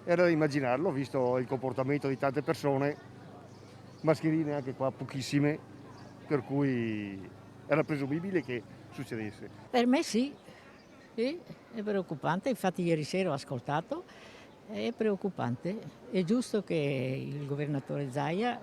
era da immaginarlo, visto il comportamento di tante persone, mascherine anche qua pochissime, per cui era presumibile che succedesse. Per me sì, sì, è preoccupante, infatti ieri sera ho ascoltato, è preoccupante. È giusto che il governatore Zaia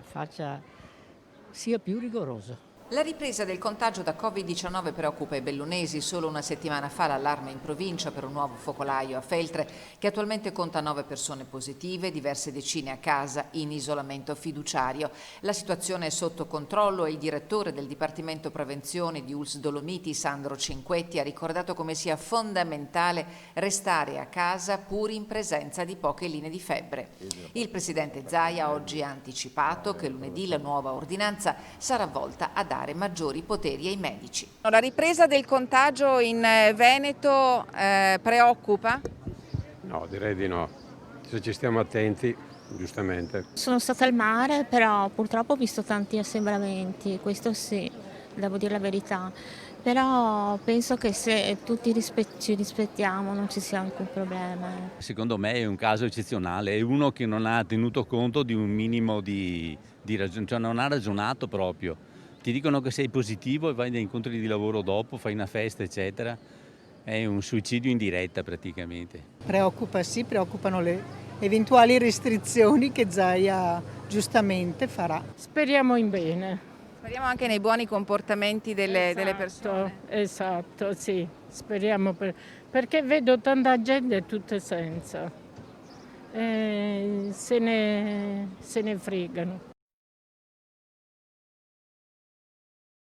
sia più rigoroso. La ripresa del contagio da Covid-19 preoccupa i bellunesi. Solo una settimana fa l'allarme in provincia per un nuovo focolaio a Feltre, che attualmente conta 9 persone positive, diverse decine a casa in isolamento fiduciario. La situazione è sotto controllo e il direttore del Dipartimento Prevenzione di ULSS Dolomiti, Sandro Cinquetti, ha ricordato come sia fondamentale restare a casa pur in presenza di poche linee di febbre. Il presidente Zaia oggi ha anticipato che lunedì la nuova ordinanza sarà volta a dare maggiori poteri ai medici. La ripresa del contagio in Veneto preoccupa? No, direi di no. Se ci stiamo attenti, giustamente. Sono stata al mare, però purtroppo ho visto tanti assembramenti, questo sì, devo dire la verità. Però penso che se tutti ci rispettiamo non ci sia alcun problema. Secondo me è un caso eccezionale, è uno che non ha tenuto conto di un minimo di ragione, cioè non ha ragionato proprio. Ti dicono che sei positivo e vai da incontri di lavoro dopo, fai una festa, eccetera. È un suicidio in diretta praticamente. Preoccupa, sì, preoccupano le eventuali restrizioni che Zaia giustamente farà. Speriamo in bene. Speriamo anche nei buoni comportamenti delle persone. Esatto, sì, speriamo perché vedo tanta gente tutta senza. Se ne fregano.